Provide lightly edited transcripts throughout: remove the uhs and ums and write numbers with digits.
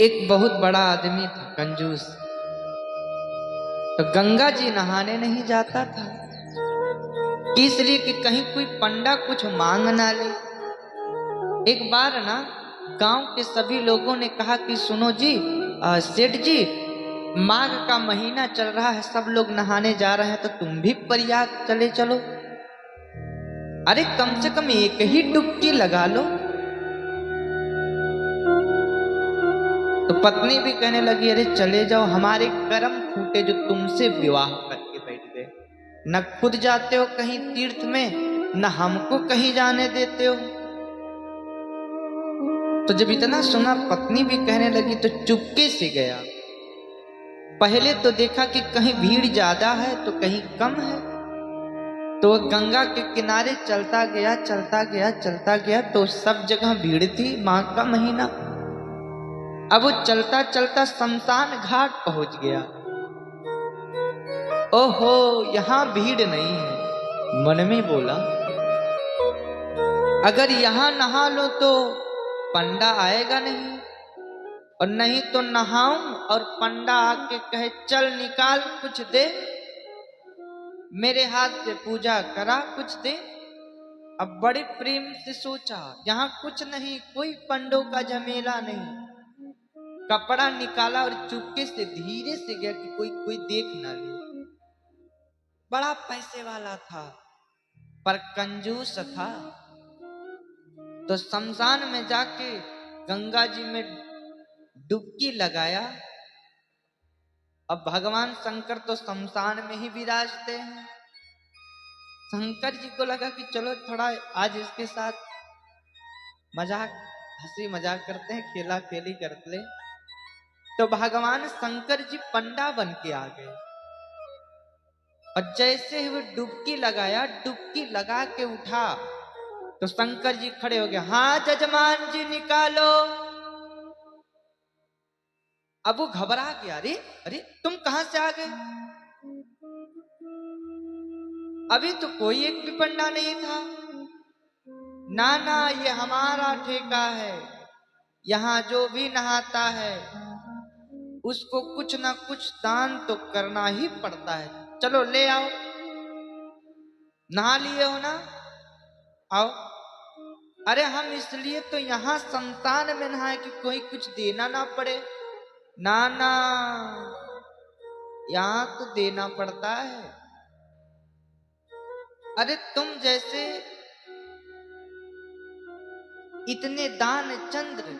एक बहुत बड़ा आदमी था, कंजूस। तो गंगा जी नहाने नहीं जाता था, इसलिए कि कहीं कोई पंडा कुछ मांग ना ले। एक बार ना गांव के सभी लोगों ने कहा कि सुनो जी, सेठ जी, माघ का महीना चल रहा है, सब लोग नहाने जा रहे हैं, तो तुम भी प्रयाग चले चलो। अरे कम से कम एक ही डुबकी लगा लो। तो पत्नी भी कहने लगी, अरे चले जाओ, हमारे कर्म फूटे जो तुमसे विवाह करके बैठ गए। न खुद जाते हो कहीं तीर्थ में, न हमको कहीं जाने देते हो। तो जब इतना सुना, पत्नी भी कहने लगी, तो चुपके से गया। पहले तो देखा कि कहीं भीड़ ज्यादा है तो कहीं कम है। तो वह गंगा के किनारे चलता गया चलता गया चलता गया, तो सब जगह भीड़ थी, माघ का महीना। अब वो चलता चलता शमशान घाट पहुंच गया। ओहो, यहां भीड़ नहीं है। मन में बोला, अगर यहां नहा लो तो पंडा आएगा नहीं, और नहीं तो नहाऊं और पंडा आके कहे चल निकाल कुछ दे, मेरे हाथ से पूजा करा कुछ दे। अब बड़े प्रेम से सोचा, यहां कुछ नहीं, कोई पंडों का झमेला नहीं। कपड़ा निकाला और चुपके से धीरे से गया कि कोई कोई देख ना ले। बड़ा पैसे वाला था पर कंजूस था। तो शमशान में जाके गंगा जी में डुबकी लगाया। अब भगवान शंकर तो शमशान में ही विराजते हैं। शंकर जी को लगा कि चलो थोड़ा आज इसके साथ मजाक, हंसी मजाक करते हैं, खेला खेली करते ले। तो भगवान शंकर जी पंडा बन के आ गए, और जैसे ही वो डुबकी लगाया, डुबकी लगा के उठा, तो शंकर जी खड़े हो गए, हाँ जजमान जी निकालो। अब वो घबरा गया, अरे अरे तुम कहां से आ गए? अभी तो कोई एक भी पंडा नहीं था। ना ना, ये हमारा ठेका है, यहां जो भी नहाता है उसको कुछ ना कुछ दान तो करना ही पड़ता है। चलो ले आओ, नहा लिए हो ना, आओ। अरे हम इसलिए तो यहां शमशान में नहाए कि कोई कुछ देना ना पड़े। ना ना, यहां तो देना पड़ता है। अरे तुम जैसे इतने दान चंद्र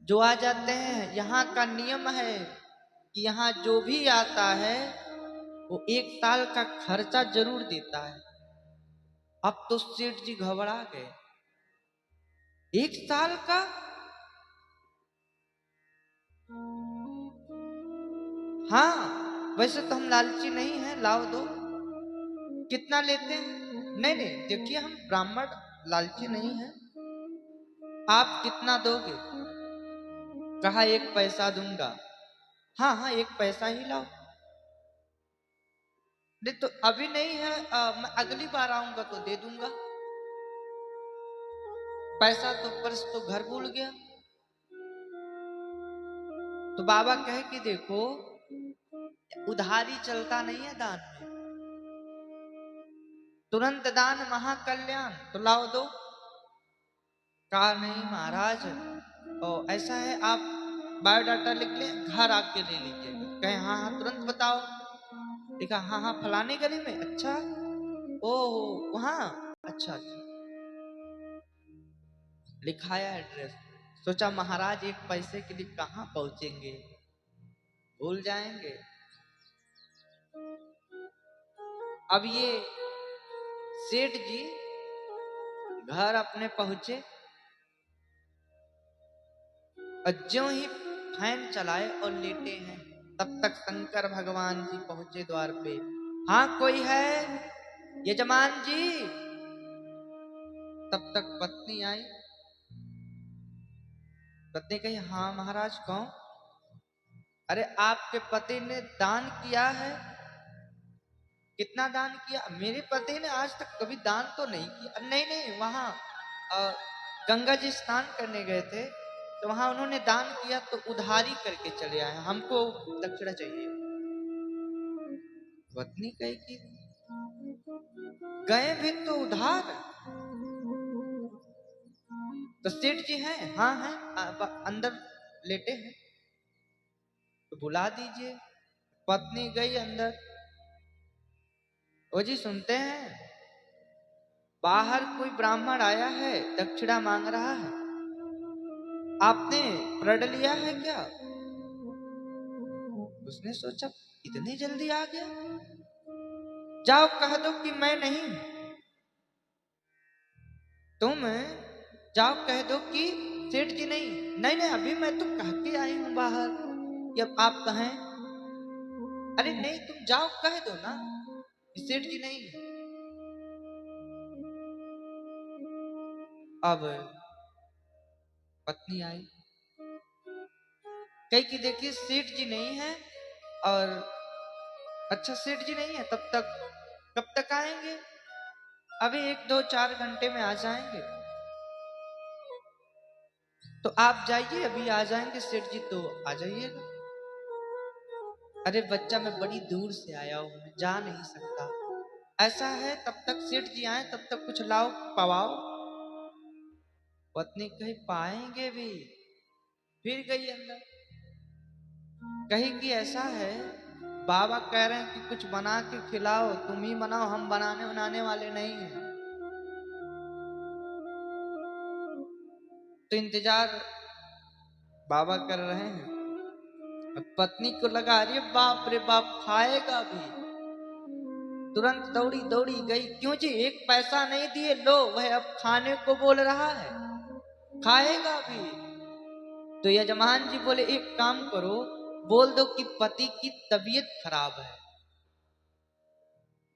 जो आ जाते हैं, यहां का नियम है कि यहां जो भी आता है वो 1 साल का खर्चा जरूर देता है। अब तो सेठ जी घबरा गए, 1 साल का? हाँ, वैसे तो हम लालची नहीं है, लाओ दो। कितना लेते हैं? नहीं नहीं, देखिए हम ब्राह्मण लालची नहीं है, आप कितना दोगे? कहा 1 पैसा दूंगा। हाँ हाँ, 1 पैसा ही लाओ। नहीं तो अभी नहीं है, मैं अगली बार आऊंगा तो दे दूंगा। पैसा तो पर्स तो घर भूल गया। तो बाबा कहे कि देखो, उधारी चलता नहीं है दान में, तुरंत दान महाकल्याण, तो लाओ दो। कहा नहीं महाराज, और ऐसा है आप बायोडाटा लिख लें, घर आके ले लीजिएगा। कहे हाँ हाँ तुरंत बताओ। लिखा हाँ हाँ फलाने गली में। अच्छा, ओहो वहां, अच्छा अच्छा। लिखाया एड्रेस। सोचा महाराज 1 पैसे के लिए कहां पहुंचेंगे, भूल जाएंगे। अब ये सेठ जी घर अपने पहुंचे, और ज्यों ही फैन चलाए और लेटे हैं, तब तक शंकर भगवान जी पहुंचे द्वार पे। हाँ कोई है यजमान जी? तब तक पत्नी आई। पत्नी कही, हाँ महाराज कौन? अरे आपके पति ने दान किया है। कितना दान किया? मेरे पति ने आज तक कभी दान तो नहीं किया। नहीं नहीं, वहां गंगा जी स्नान करने गए थे, तो वहां उन्होंने दान किया तो उधारी करके चले आए, हमको दक्षिणा चाहिए। पत्नी कही कि गए भी तो उधार। तो सेठ जी हैं, हाँ हैं, अंदर लेटे हैं, तो बुला दीजिए। पत्नी गई अंदर। ओ जी सुनते हैं बाहर कोई ब्राह्मण आया है, दक्षिणा मांग रहा है, आपने प्रण लिया है क्या? उसने सोचा इतनी जल्दी आ गया, जाओ कह दो कि मैं नहीं। तुम जाओ कह दो कि सेठ जी नहीं। नहीं नहीं, अभी मैं तो कह के आई हूं बाहर कि अब आप कहें। अरे नहीं, तुम जाओ कह दो ना कि सेठ जी नहीं। अब पत्नी आई, कही कि देखिए सेठ जी नहीं है। और अच्छा सेठ जी नहीं है, तब तक कब तक आएंगे? अभी 1-2-4 घंटे में आ जाएंगे। तो आप जाइए, अभी आ जाएंगे सेठ जी, तो आ जाइएगा। अरे बच्चा मैं बड़ी दूर से आया हूं, मैं जा नहीं सकता। ऐसा है तब तक सेठ जी आए, तब तक कुछ लाओ पवाओ। पत्नी कही पाएंगे भी। फिर गई अंदर, कही कि ऐसा है बाबा कह रहे हैं कि कुछ बना के खिलाओ, तुम ही बनाओ, हम बनाने वाले नहीं हैं। तो इंतजार बाबा कर रहे हैं। अब पत्नी को लगा अरे बाप रे बाप, खाएगा भी। तुरंत दौड़ी दौड़ी गई, क्यों जी 1 पैसा नहीं दिए, लो वह अब खाने को बोल रहा है, खाएगा भी। तो यजमान जी बोले एक काम करो, बोल दो कि पति की तबीयत खराब है।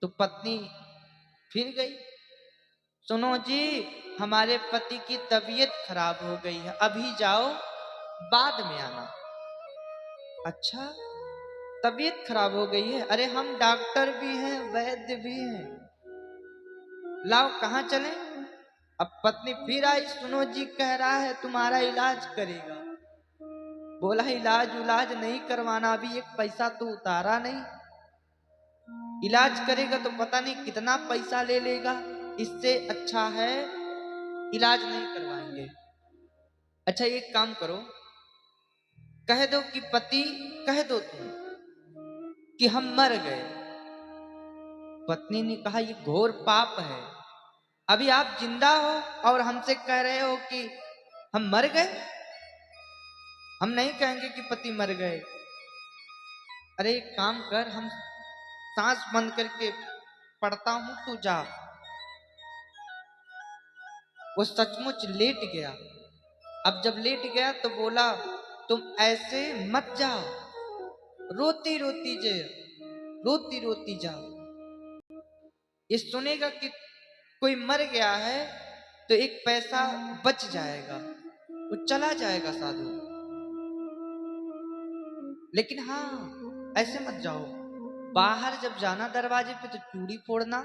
तो पत्नी फिर गई, सुनो जी हमारे पति की तबीयत खराब हो गई है, अभी जाओ बाद में आना। अच्छा तबीयत खराब हो गई है, अरे हम डॉक्टर भी हैं वैद्य भी हैं, लाओ कहाँ चलें? अब पत्नी फिर आई, सुनो जी कह रहा है तुम्हारा इलाज करेगा। बोला इलाज उलाज नहीं करवाना, अभी 1 पैसा तो उतारा नहीं, इलाज करेगा तो पता नहीं कितना पैसा ले लेगा, इससे अच्छा है इलाज नहीं करवाएंगे। अच्छा एक काम करो, कह दो कि पति, कह दो तुम कि हम मर गए। पत्नी ने कहा ये घोर पाप है, अभी आप जिंदा हो और हमसे कह रहे हो कि हम मर गए। हम नहीं कहेंगे कि पति मर गए। अरे एक काम कर, हम सांस बंद करके पढ़ता हूं, तू जा। वो सचमुच लेट गया। अब जब लेट गया तो बोला तुम ऐसे मत जाओ, रोती रोती जे, रोती रोती जाओ। ये सुनेगा कि कोई मर गया है तो 1 पैसा बच जाएगा, वो चला जाएगा साधु। लेकिन हाँ ऐसे मत जाओ, बाहर जब जाना दरवाजे पे तो चूड़ी फोड़ना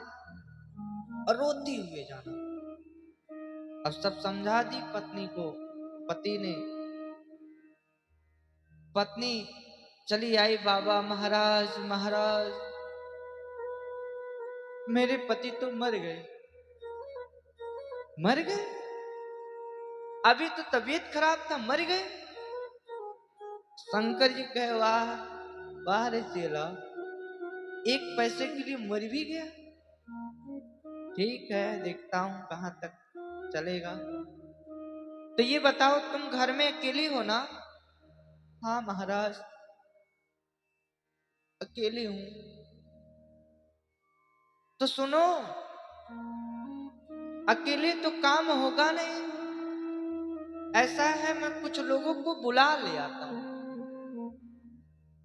और रोती हुए जाना। अब सब समझा दी पत्नी को। पति ने, पत्नी चली आई, बाबा महाराज महाराज मेरे पति तो मर गए। मर गए? अभी तो तबीयत खराब था, मर गए? शंकर जी कहे वाह वाह रे चेला, 1 पैसे के लिए मर भी गया। ठीक है देखता हूं कहां तक चलेगा। तो ये बताओ तुम घर में अकेली हो ना? हाँ महाराज अकेली हूं। तो सुनो, अकेले तो काम होगा नहीं, ऐसा है मैं कुछ लोगों को बुला ले आता हूं।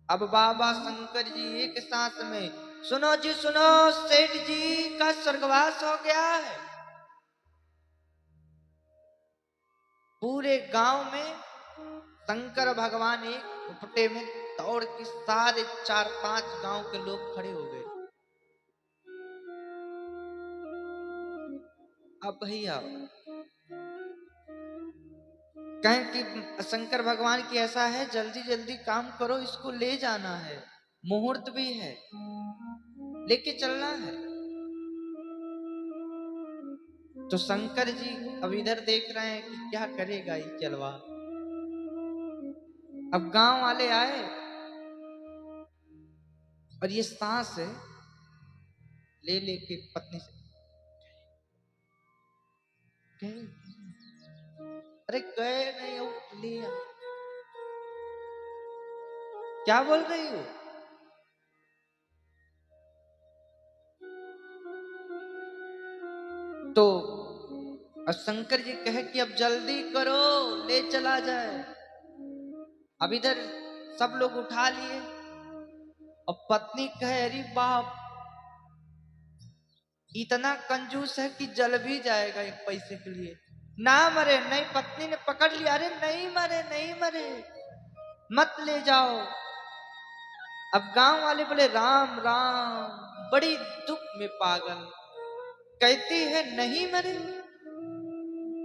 अब बाबा शंकर जी एक सांस में, सुनो जी सुनो, सेठ जी का स्वर्गवास हो गया है। पूरे गांव में शंकर भगवान एक उपटे में दौड़ के सारे 4-5 गांव के लोग खड़े हो गए। अब भैया कहें कि शंकर भगवान की ऐसा है, जल्दी जल्दी काम करो, इसको ले जाना है, मुहूर्त भी है, लेके चलना है। तो शंकर जी अब इधर देख रहे हैं कि क्या करेगा ये चलवा। अब गांव वाले आए और ये सांस ले लेके पत्नी से गए, अरे गए नहीं हो, लिया, क्या बोल रही हो? तो शंकर जी कहे कि अब जल्दी करो, ले चला जाए। अब इधर सब लोग उठा लिए, और पत्नी कहे अरे बाप, इतना कंजूस है कि जल भी जाएगा एक पैसे के लिए। ना मरे नहीं, पत्नी ने पकड़ लिया, अरे नहीं मरे नहीं मरे, मत ले जाओ। अब गांव वाले बोले राम राम, बड़ी दुख में पागल, कहती है नहीं मरे।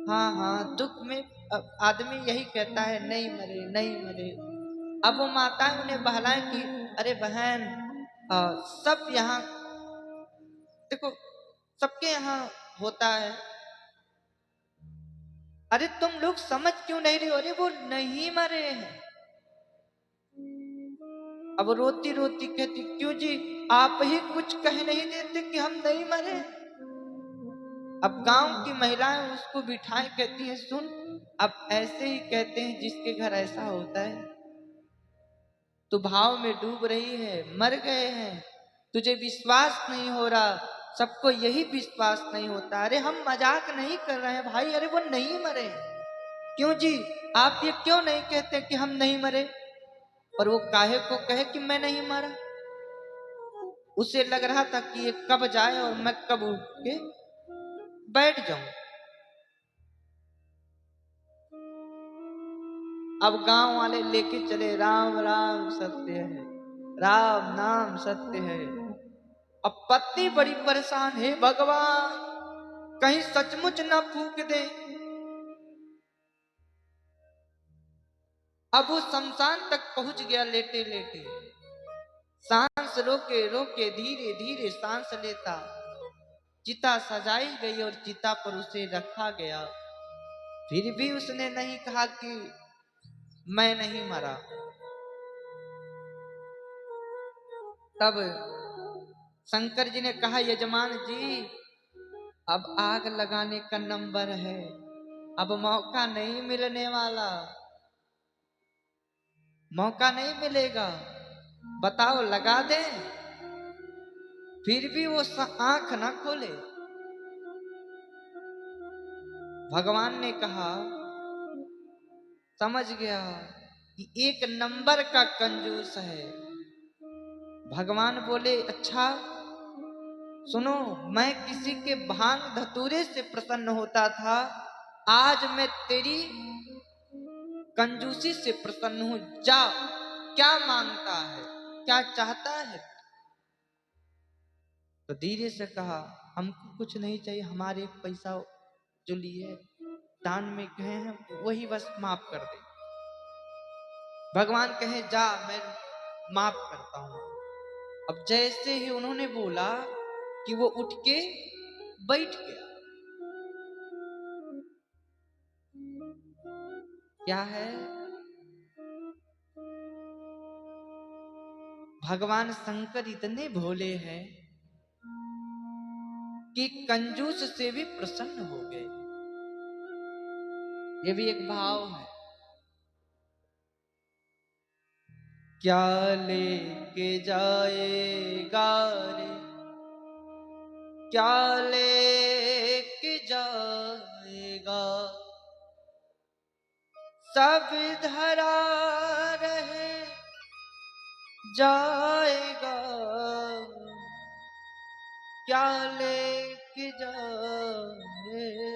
हाँ हाँ, दुख में आदमी यही कहता है, नहीं मरे नहीं मरे। अब वो माताएं उन्हें बहलाएं कि अरे बहन, सब यहाँ देखो, सबके यहाँ होता है, अरे तुम लोग समझ क्यों नहीं रहे हो, अरे वो नहीं मरे हैं। अब रोती रोती कहती क्यों जी, आप ही कुछ कह नहीं देते कि हम नहीं मरे। अब गांव की महिलाएं उसको बिठाए, कहती हैं सुन, अब ऐसे ही कहते हैं जिसके घर ऐसा होता है, तू भाव में डूब रही है, मर गए हैं, तुझे विश्वास नहीं हो रहा, सबको यही विश्वास नहीं होता। अरे हम मजाक नहीं कर रहे हैं भाई, अरे वो नहीं मरे। क्यों जी, आप ये क्यों नहीं कहते कि हम नहीं मरे? और वो काहे को कहे कि मैं नहीं मरा? उसे लग रहा था कि ये कब जाए और मैं कब उठ के बैठ जाऊं। अब गांव वाले लेके चले, राम राम सत्य है, राम नाम सत्य है। अब पत्नी बड़ी परेशान है, भगवान कहीं सचमुच ना फूक दे। अब वो शमशान तक पहुंच गया लेटे लेटे, सांस रोके रोके धीरे धीरे सांस लेता। चिता सजाई गई और चिता पर उसे रखा गया, फिर भी उसने नहीं कहा कि मैं नहीं मरा। तब शंकर जी ने कहा यजमान जी, अब आग लगाने का नंबर है, अब मौका नहीं मिलने वाला, मौका नहीं मिलेगा, बताओ लगा दें? फिर भी वो आंख ना खोले। भगवान ने कहा समझ गया कि एक नंबर का कंजूस है। भगवान बोले अच्छा सुनो, मैं किसी के भांग धतूरे से प्रसन्न होता था, आज मैं तेरी कंजूसी से प्रसन्न हूं। जा, क्या मांगता है, क्या चाहता है? तो धीरे से कहा हमको कुछ नहीं चाहिए, हमारे एक पैसा जो लिए दान में गए हैं वही बस माफ कर दे। भगवान कहे जा, मैं माफ करता हूं। अब जैसे ही उन्होंने बोला कि वो उठ के बैठ गया। क्या है? भगवान शंकर इतने भोले हैं कि कंजूस से भी प्रसन्न हो गए। ये भी एक भाव है। क्या लेके जाएगा रे, क्या लेके जाएगा, सब धरा रहे जाएगा, क्या लेके जाएगा।